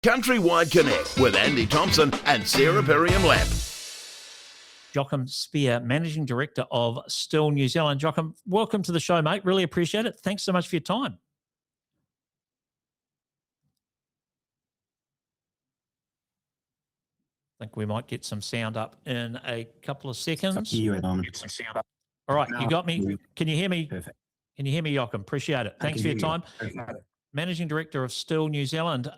Countrywide Connect with Andy Thompson and Sarah Perriam-Lamp. Jochen Speer, Managing Director of Stihl New Zealand. Jochen, welcome to the show, mate. Really appreciate it. Thanks so much for your time. I think we might get some sound up in a couple of seconds. All right, you got me. Can you hear me? Perfect. Can you hear me, Jochen? Appreciate it. Thanks for your time. Managing Director of Stihl New Zealand.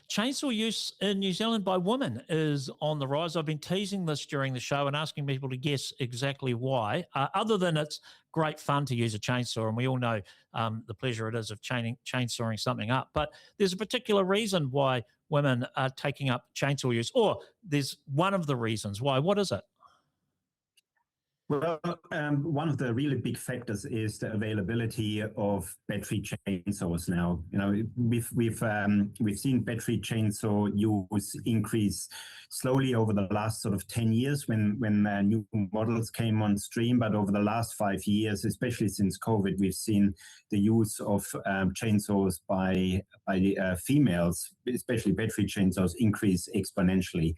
Chainsaw use in New Zealand by women is on the rise. I've been teasing this during the show and asking people to guess exactly why, other than it's great fun to use a chainsaw, and we all know the pleasure it is of chainsawing something up. But there's a particular reason why women are taking up chainsaw use, or there's one of the reasons why. What is it? Well, one of the really big factors is the availability of battery chainsaws now. You know, we've seen battery chainsaw use increase slowly over the last sort of 10 years when new models came on stream. But over the last 5 years, especially since COVID, we've seen the use of chainsaws by females, especially battery chainsaws, increase exponentially.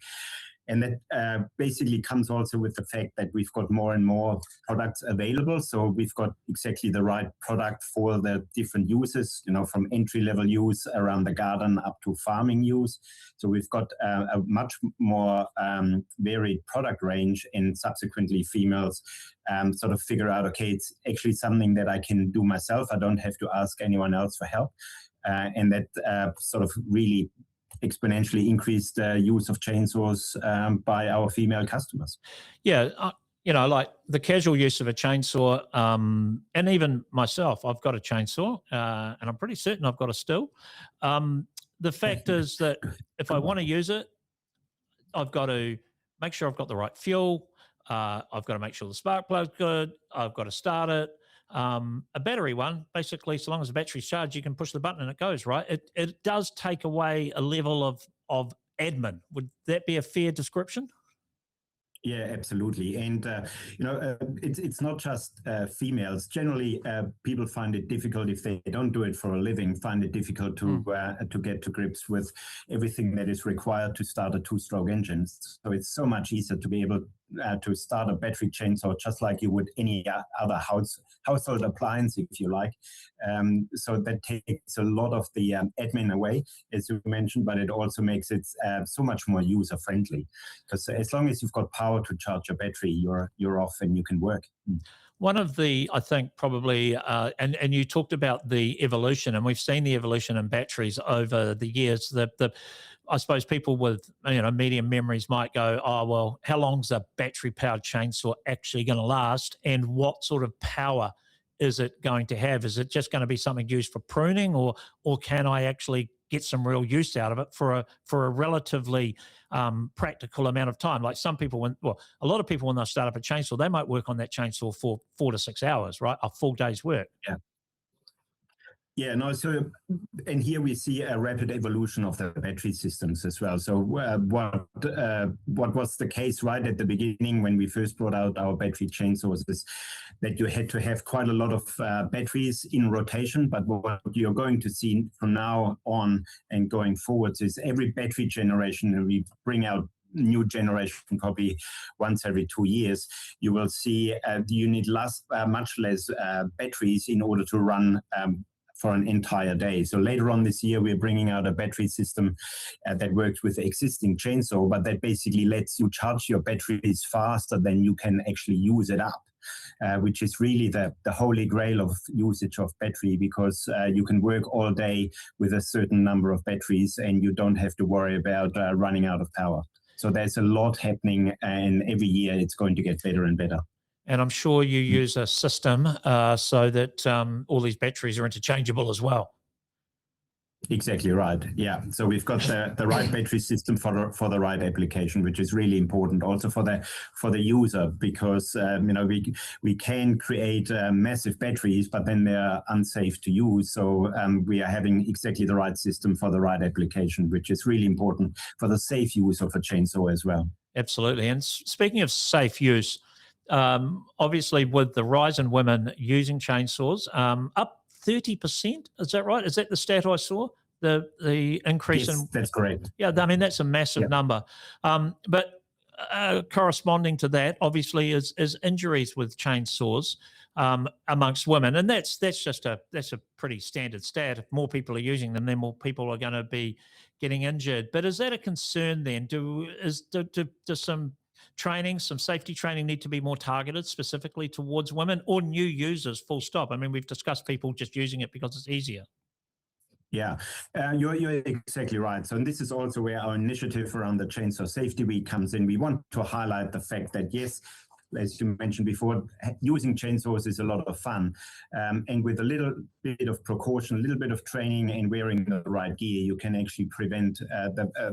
And that basically comes also with the fact that we've got more and more products available. So we've got exactly the right product for the different uses, you know, from entry-level use around the garden up to farming use. So we've got a much more varied product range, and subsequently females sort of figure out, okay, it's actually something that I can do myself. I don't have to ask anyone else for help. And that sort of really exponentially increased use of chainsaws by our female customers. Yeah, you know, like the casual use of a chainsaw, and even myself, I've got a chainsaw, and I'm pretty certain I've got a Stihl. The fact is that if I want to use it, I've got to make sure I've got the right fuel. I've got to make sure the spark plug's good. I've got to start it. A battery one, basically, so long as the battery's charged, you can push the button and it goes, right? It does take away a level of admin. Would that be a fair description? Yeah, absolutely. And, you know, it's not just females. Generally, people find it difficult if they don't do it for a living, find it difficult to get to grips with everything that is required to start a two-stroke engine. So it's so much easier to be able to start a battery chainsaw just like you would any other household appliance, if you like. So that takes a lot of the admin away, as you mentioned, but it also makes it so much more user-friendly. Because as long as you've got power to charge your battery, you're off and you can work. One of the, I think probably, and you talked about the evolution, and we've seen the evolution in batteries over the years. I suppose people with, you know, medium memories might go, oh, well, how long's a battery-powered chainsaw actually going to last, and what sort of power is it going to have? Is it just going to be something used for pruning, or can I actually get some real use out of it for a relatively practical amount of time? Like some people, a lot of people when they start up a chainsaw, they might work on that chainsaw for 4 to 6 hours, right? A full day's work. Yeah. Yeah, no, so, and here we see a rapid evolution of the battery systems as well. So what was the case right at the beginning when we first brought out our battery chainsaws is that you had to have quite a lot of batteries in rotation. But what you're going to see from now on and going forwards is every battery generation, and we bring out new generation probably once every 2 years, you will see you need much less batteries in order to run for an entire day. So later on this year, we're bringing out a battery system that works with the existing chainsaw, but that basically lets you charge your batteries faster than you can actually use it up. Which is really the holy grail of usage of battery, because you can work all day with a certain number of batteries and you don't have to worry about running out of power. So there's a lot happening, and every year it's going to get better and better. And I'm sure you use a system so that all these batteries are interchangeable as well. Exactly right. Yeah. So we've got the right battery system for the right application, which is really important also for the user, because you know, we can create massive batteries, but then they're unsafe to use. So we are having exactly the right system for the right application, which is really important for the safe use of a chainsaw as well. Absolutely. And speaking of safe use, obviously with the rise in women using chainsaws, up 30%, is that right? Is that the stat I saw? The increase Yes, in that's correct. yeah, I mean that's a massive number. But corresponding to that, obviously, is injuries with chainsaws amongst women, and that's a pretty standard stat. If more people are using them, then more people are going to be getting injured. But is that a concern then? Does some training, some safety training, need to be more targeted specifically towards women or new users? Full stop. I mean, we've discussed people just using it because it's easier. Yeah, you're exactly right. So, and this is also where our initiative around the Chainsaw Safety Week comes in. We want to highlight the fact that, yes, as you mentioned before, using chainsaws is a lot of fun. And with a little bit of precaution, a little bit of training and wearing the right gear, you can actually prevent a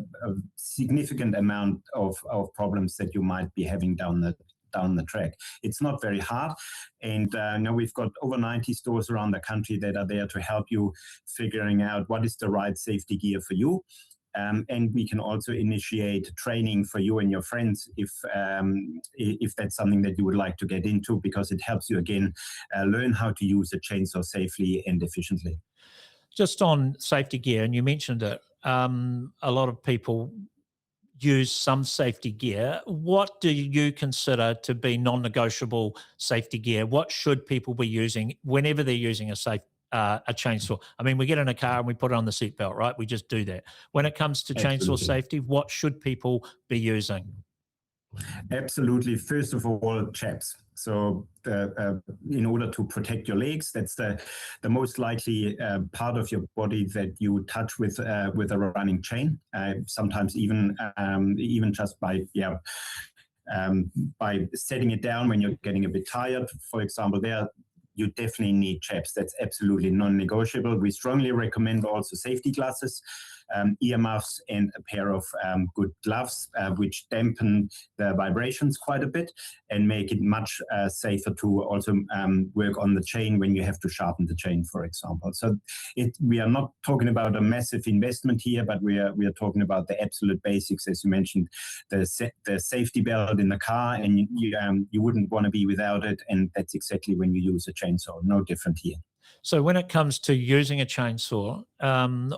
significant amount of problems that you might be having down the track. It's not very hard. And now we've got over 90 stores around the country that are there to help you figuring out what is the right safety gear for you. And we can also initiate training for you and your friends if that's something that you would like to get into, because it helps you, again, learn how to use a chainsaw safely and efficiently. Just on safety gear, and you mentioned it, a lot of people use some safety gear. What do you consider to be non-negotiable safety gear? What should people be using whenever they're using a chainsaw? I mean, we get in a car and we put it on the seatbelt, right? We just do that. When it comes to chainsaw safety, what should people be using? Absolutely. First of all, chaps. So in order to protect your legs, that's the most likely part of your body that you touch with a running chain. Sometimes even just by setting it down when you're getting a bit tired, for example, there you definitely need chaps. That's absolutely non-negotiable. We strongly recommend also safety glasses, earmuffs, and a pair of good gloves, which dampen the vibrations quite a bit and make it much safer to also work on the chain when you have to sharpen the chain, for example. So we are not talking about a massive investment here, but we are talking about the absolute basics, as you mentioned, the safety belt in the car, and you wouldn't want to be without it, and that's exactly when you use a chainsaw. No different here. So when it comes to using a chainsaw,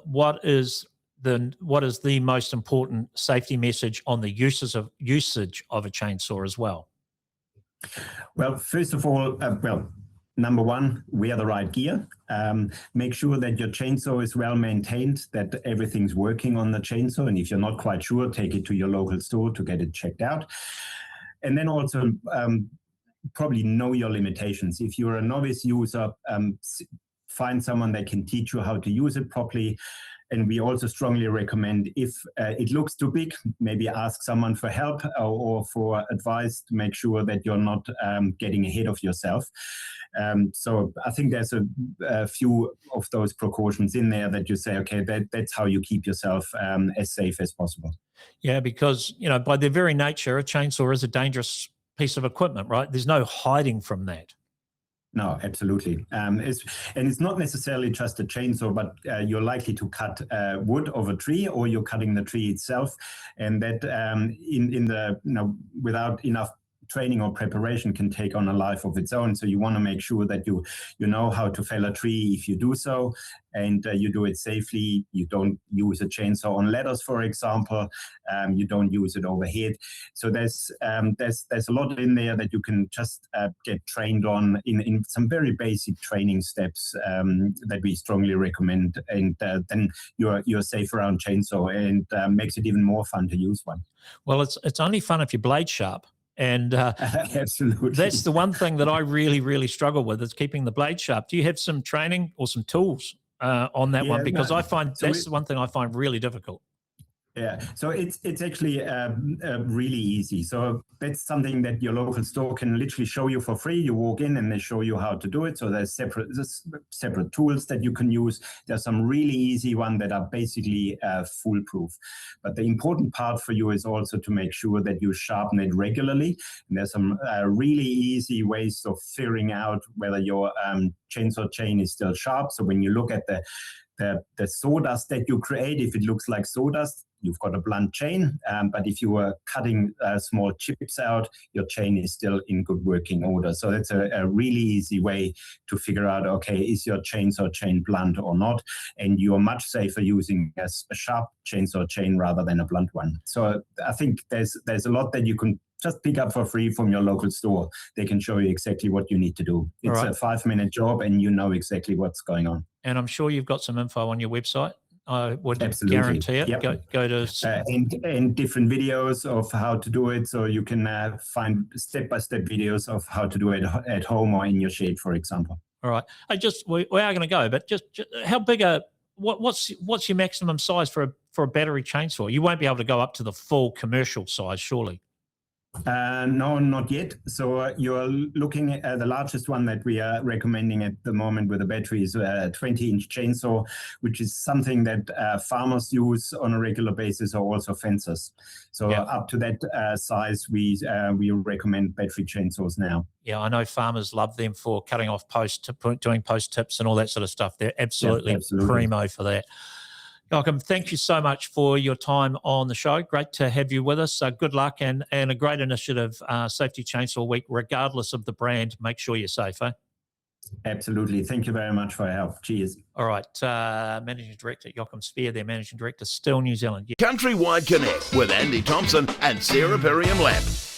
what is the most important safety message on the usage of a chainsaw as well? Well, first of all, number one, wear the right gear. Make sure that your chainsaw is well maintained, that everything's working on the chainsaw. And if you're not quite sure, take it to your local store to get it checked out. And then also probably know your limitations. If you're a novice user, find someone that can teach you how to use it properly. And we also strongly recommend, if it looks too big, maybe ask someone for help or for advice to make sure that you're not getting ahead of yourself. So I think there's a few of those precautions in there that you say, okay, that's how you keep yourself as safe as possible. Yeah, because, by their very nature, a chainsaw is a dangerous piece of equipment, right? There's no hiding from that. No, absolutely. It's not necessarily just a chainsaw, but you're likely to cut wood of a tree, or you're cutting the tree itself, and that without enough training or preparation can take on a life of its own. So you want to make sure that you know how to fell a tree if you do so, and you do it safely. You don't use a chainsaw on ladders, for example. You don't use it overhead. So there's a lot in there that you can just get trained on in some very basic training steps that we strongly recommend, and then you're safe around chainsaw, and makes it even more fun to use one. Well, it's only fun if your blade's sharp. And absolutely, that's the one thing that I really, really struggle with, is keeping the blade sharp. Do you have some training or some tools on that one? Because I find that's the one thing I find really difficult. Yeah, so it's actually really easy. So that's something that your local store can literally show you for free. You walk in and they show you how to do it. So there's separate tools that you can use. There's some really easy ones that are basically foolproof. But the important part for you is also to make sure that you sharpen it regularly. And there's some really easy ways of figuring out whether your chainsaw chain is still sharp. So when you look at the the sawdust that you create, if it looks like sawdust, you've got a blunt chain. But if you are cutting small chips out, your chain is still in good working order. So that's a really easy way to figure out, okay, is your chainsaw chain blunt or not? And you're much safer using a sharp chainsaw chain rather than a blunt one. So I think there's a lot that you can just pick up for free from your local store. They can show you exactly what you need to do. It's a 5-minute job and you know exactly what's going on. And I'm sure you've got some info on your website. I would Absolutely. guarantee it. Yep. Go to and different videos of how to do it, so you can find step-by-step videos of how to do it at home or in your shed, for example. All right. We are going to go, but just how big what's your maximum size for a battery chainsaw? You won't be able to go up to the full commercial size, surely. No, not yet. So you're looking at the largest one that we are recommending at the moment with a battery is a 20-inch chainsaw, which is something that farmers use on a regular basis, or also fencers. So up to that size, we recommend battery chainsaws now. Yeah, I know farmers love them for cutting off posts, doing post tips and all that sort of stuff. They're absolutely primo for that. Jochen, thank you so much for your time on the show. Great to have you with us. Good luck and a great initiative, Safety Chainsaw Week, regardless of the brand. Make sure you're safe, eh? Absolutely. Thank you very much for your help. Cheers. All right. Managing Director Jochen Speer, their Managing Director, Stihl New Zealand. Countrywide Connect with Andy Thompson and Sarah Perriam-Lapp.